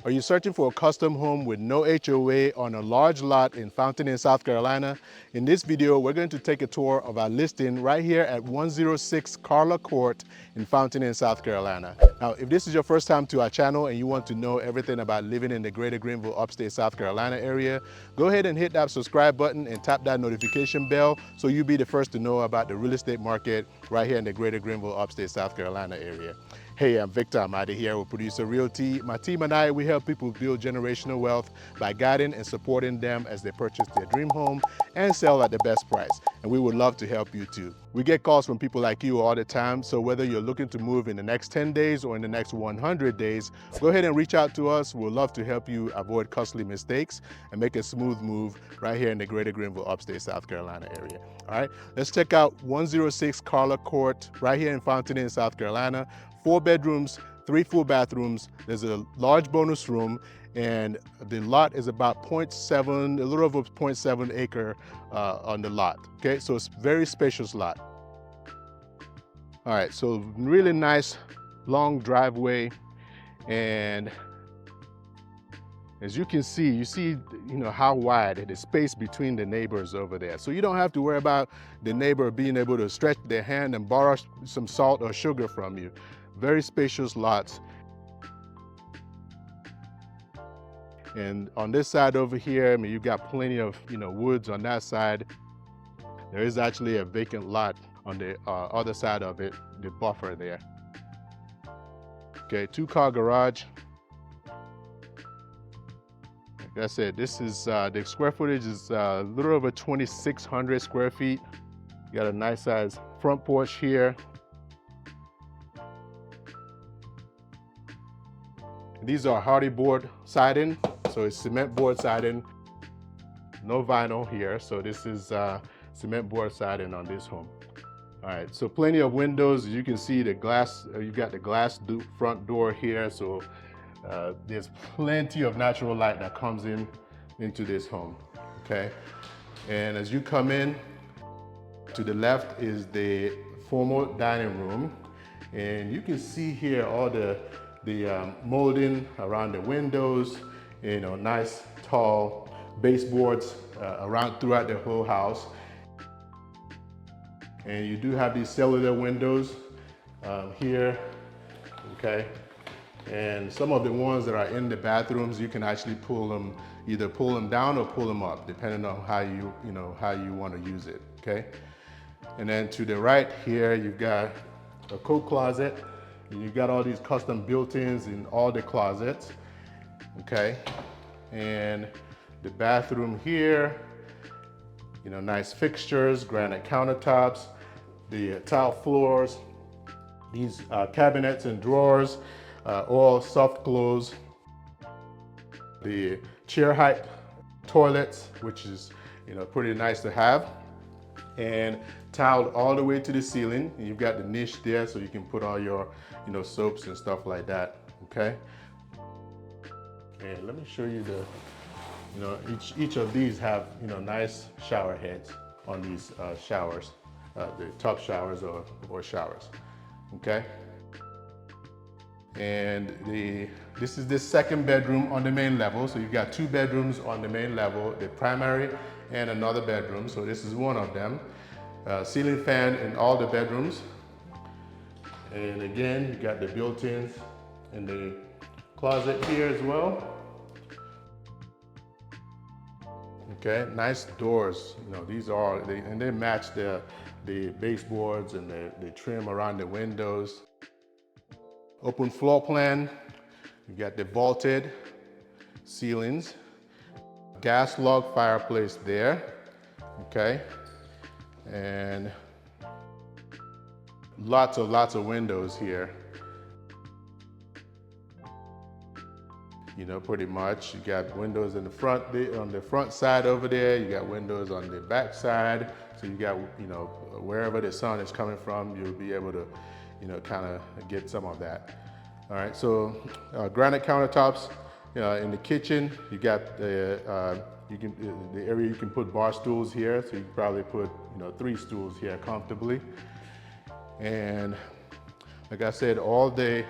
Are you searching for a custom home with no HOA on a large lot in Fountain Inn, South Carolina? In this video, we're going to take a tour of our listing right here at 106 Karla Court in Fountain Inn, South Carolina. Now, if this is your first time to our channel and you want to know everything about living in the greater Greenville, upstate South Carolina area, go ahead and hit that subscribe button and tap that notification bell so you'll be the first to know about the real estate market right here in the greater Greenville, upstate South Carolina area. Hey, I'm Victor. I'm out here with producer Realty. My team and I, we help people build generational wealth by guiding and supporting them as they purchase their dream home and sell at the best price. And we would love to help you too. We get calls from people like you all the time, so whether you're looking to move in the next 10 days or in the next 100 days, go ahead and reach out to us. We'd love to help you avoid costly mistakes and make a smooth move right here in the greater Greenville, upstate South Carolina area. All right, let's check out 106 Karla Court right here in Fountain Inn, South Carolina. 4 bedrooms, 3 full bathrooms. There's a large bonus room, and the lot is about 0.7, a little over 0.7 acre on the lot. Okay, so it's a very spacious lot. All right, so really nice long driveway, and as you can see, you know how wide the space between the neighbors over there. So you don't have to worry about the neighbor being able to stretch their hand and borrow some salt or sugar from you. Very spacious lots. And on this side over here, I mean, you've got plenty of woods on that side. There is actually a vacant lot on the other side of it, the buffer there. Okay, 2-car garage. Like I said, this is the square footage is a little over 2,600 square feet. You got a nice size front porch here. These are hardy board siding, so it's cement board siding, no vinyl here. So this is cement board siding on this home. All right, so plenty of windows. You can see the glass, you've got the glass front door here. So there's plenty of natural light that comes into this home, okay? And as you come in, to the left is the formal dining room. And you can see here all the molding around the windows, nice tall baseboards throughout the whole house. And you do have these cellular windows here, okay? And some of the ones that are in the bathrooms, you can actually either pull them down or pull them up, depending on how you want to use it, okay? And then to the right here, you've got a coat closet. And you've got all these custom built-ins in all the closets, okay? And the bathroom here, nice fixtures, granite countertops, the tile floors, these cabinets and drawers, all soft close. The chair height toilets, which is pretty nice to have, and tiled all the way to the ceiling. And you've got the niche there, so you can put all your soaps and stuff like that, okay? And let me show you each of these have nice shower heads on these showers, the tub showers or showers, okay? And this is the second bedroom on the main level. So you've got 2 bedrooms on the main level, the primary and another bedroom. So this is one of them. Ceiling fan in all the bedrooms. And again, you got the built-ins in the closet here as well. Okay, nice doors. These are, and they match the baseboards and the trim around the windows. Open floor plan. You got the vaulted ceilings. Gas log fireplace there, okay? And lots of windows here. Pretty much. You got windows in the front, on the front side over there. You got windows on the back side. So you got, wherever the sun is coming from, you'll be able to, kind of get some of that. All right, so granite countertops in the kitchen. You got the area you can put bar stools here. So you can probably put 3 stools here comfortably. And like I said, all the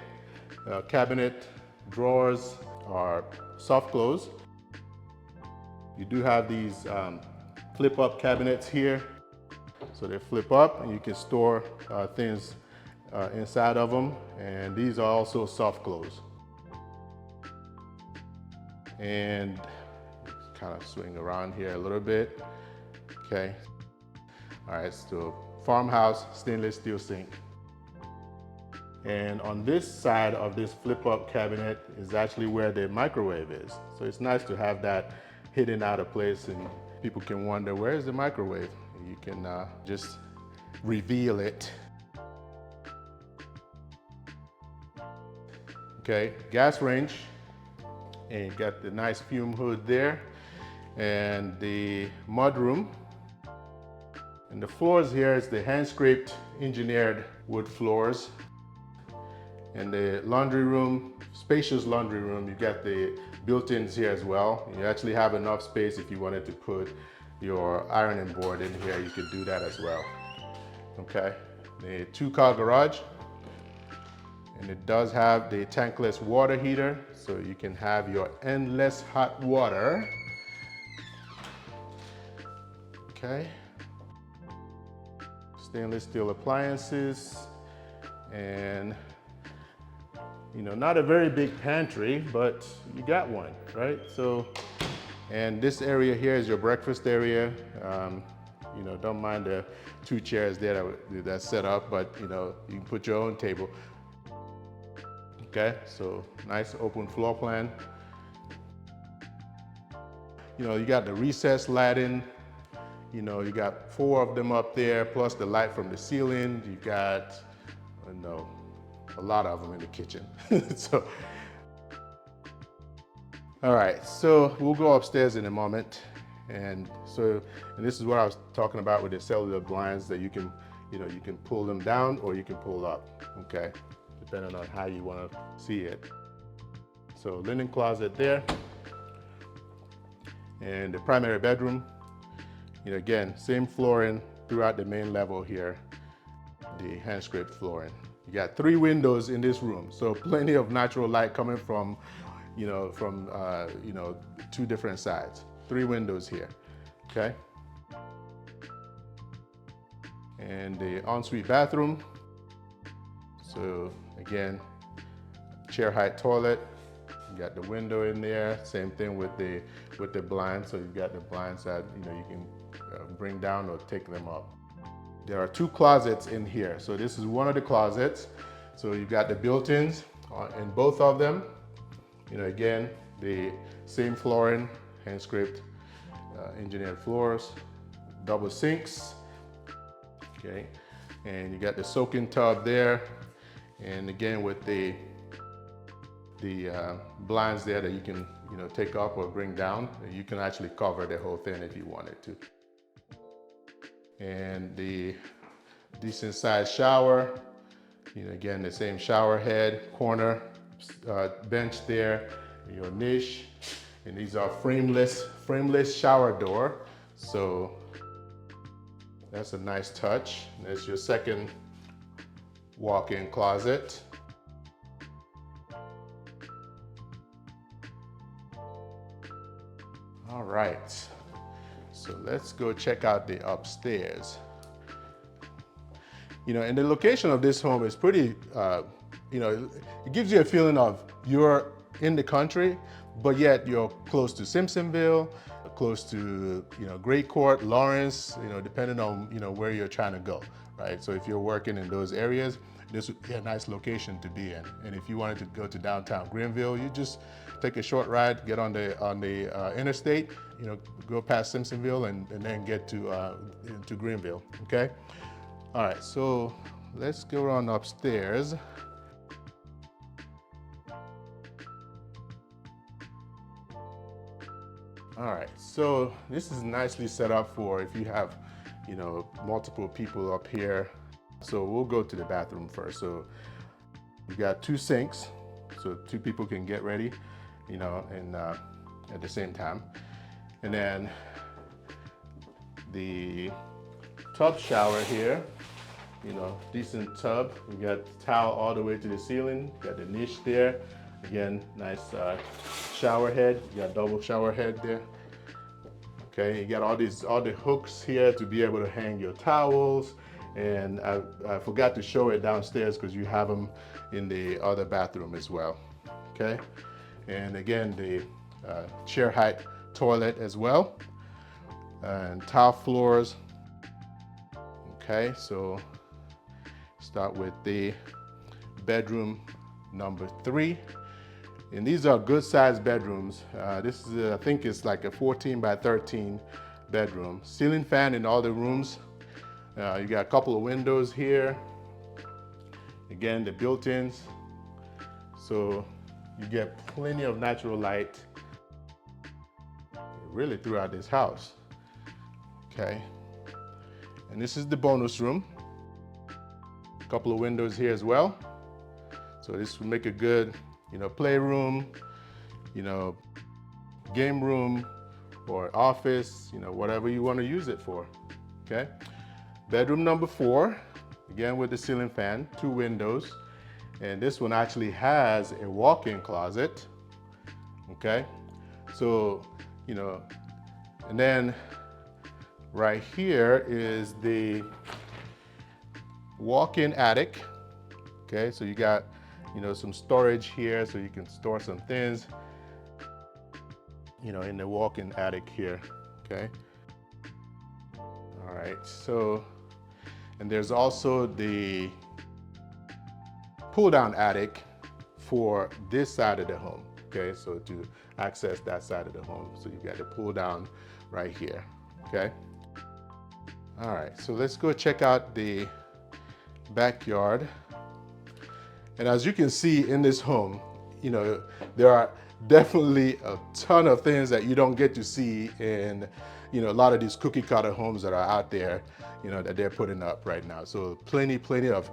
cabinet drawers are soft close. You do have these flip up cabinets here. So they flip up and you can store things inside of them. And these are also soft close. And kind of swing around here a little bit. Okay. All right, so farmhouse stainless steel sink. And on this side of this flip-up cabinet is actually where the microwave is. So it's nice to have that hidden out of place, and people can wonder, where is the microwave? And you can just reveal it. Okay, gas range, and you got the nice fume hood there, and the mudroom. And the floors here is the hand-scraped engineered wood floors. And the laundry room, spacious laundry room, you got the built-ins here as well. You actually have enough space if you wanted to put your ironing board in here, you could do that as well. Okay, the 2-car garage. And it does have the tankless water heater, so you can have your endless hot water. Okay. Stainless steel appliances, and not a very big pantry, but you got one, right? So, and this area here is your breakfast area. Don't mind the 2 chairs there that's set up, but you can put your own table. Okay, so nice open floor plan. You got the recessed lighting. You got 4 of them up there, plus the light from the ceiling. You got, a lot of them in the kitchen. So, all right, so we'll go upstairs in a moment. And this is what I was talking about with the cellular blinds, that you can pull them down or you can pull up, okay? Depending on how you want to see it. So linen closet there. And the primary bedroom. Again, same flooring throughout the main level here, the hand scraped flooring. You got 3 windows in this room, so plenty of natural light coming from, 2 different sides. 3 windows here, okay? And the ensuite bathroom. So again, chair height toilet. You got the window in there. Same thing with the blinds. So you've got the blinds that you can bring down or take them up. There are 2 closets in here. So this is one of the closets. So you've got the built-ins in both of them. Again, the same flooring, hand scraped, engineered floors, double sinks. Okay, and you got the soaking tub there. And again, with the blinds there that you can take up or bring down. You can actually cover the whole thing if you wanted to. And the decent sized shower, again, the same shower head, corner, bench there, your niche. And these are frameless shower door. So that's a nice touch. There's your second walk-in closet. All right, so let's go check out the upstairs. And the location of this home is pretty, it gives you a feeling of you're in the country, but yet you're close to Simpsonville, close to, Great Court, Lawrence, depending on, where you're trying to go, right? So if you're working in those areas, this would be a nice location to be in. And if you wanted to go to downtown Greenville, you just take a short ride, get on the interstate, go past Simpsonville and then get to Greenville, okay? All right, so let's go on upstairs. All right, so this is nicely set up for if you have, multiple people up here. So we'll go to the bathroom first. So you've got 2 sinks, so 2 people can get ready, at the same time. And then the tub shower here, decent tub. You got towel all the way to the ceiling. You got the niche there. Again, nice shower head. You got double shower head there. Okay, you got all the hooks here to be able to hang your towels. And I forgot to show it downstairs because you have them in the other bathroom as well. Okay, and again, the chair height toilet as well, and tile floors. Okay, so start with the bedroom number 3. And these are good sized bedrooms. This is, I think it's like a 14 by 13 bedroom. Ceiling fan in all the rooms. You got a couple of windows here. Again, the built-ins. So you get plenty of natural light really throughout this house. Okay. And this is the bonus room. A couple of windows here as well. So this will make a good, playroom, game room, or office, whatever you want to use it for. Okay. Bedroom number 4, again with the ceiling fan, 2 windows. And this one actually has a walk-in closet. Okay. So, and then right here is the walk-in attic. Okay, so you got, some storage here so you can store some things, in the walk-in attic here. Okay. All right, so, and there's also the pull-down attic for this side of the home. Okay, so to access that side of the home. So you got the pull-down right here. Okay. All right, so let's go check out the backyard. And as you can see in this home, there are definitely a ton of things that you don't get to see in, a lot of these cookie cutter homes that are out there, that they're putting up right now. So plenty of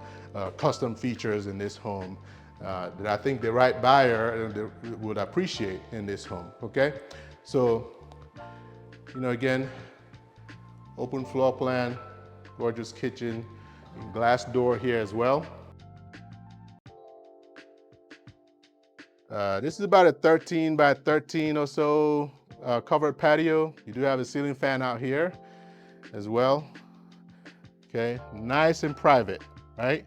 custom features in this home that I think the right buyer would appreciate in this home, okay? So, again, open floor plan, gorgeous kitchen, glass door here as well. This is about a 13 by 13 or so covered patio. You do have a ceiling fan out here as well. Okay, nice and private, right?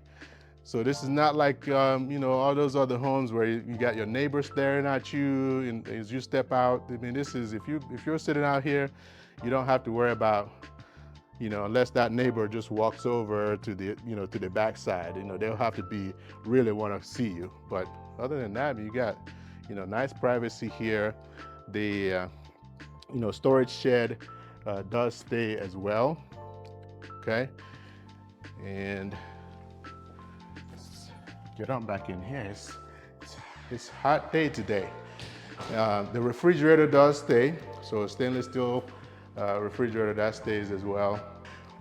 So this is not like, all those other homes where you got your neighbor staring at you and as you step out. I mean, this is, if you're sitting out here, you don't have to worry about, unless that neighbor just walks over to the, to the backside, they'll have to really want to see you. But other than that, you got, nice privacy here. The, storage shed does stay as well. Okay. And let's get on back in here. It's hot day today. The refrigerator does stay. So stainless steel refrigerator, that stays as well.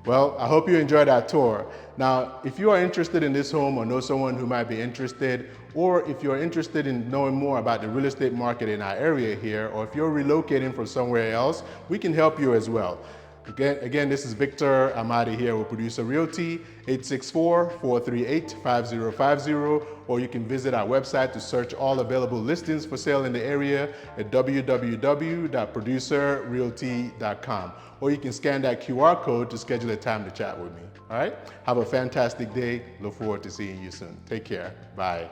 Well, I hope you enjoyed our tour. Now, if you are interested in this home or know someone who might be interested, or if you're interested in knowing more about the real estate market in our area here, or if you're relocating from somewhere else, we can help you as well. Again, this is Victor Amadi here with Producer Realty, 864-438-5050, or you can visit our website to search all available listings for sale in the area at www.producerrealty.com, or you can scan that QR code to schedule a time to chat with me. All right? Have a fantastic day. Look forward to seeing you soon. Take care. Bye.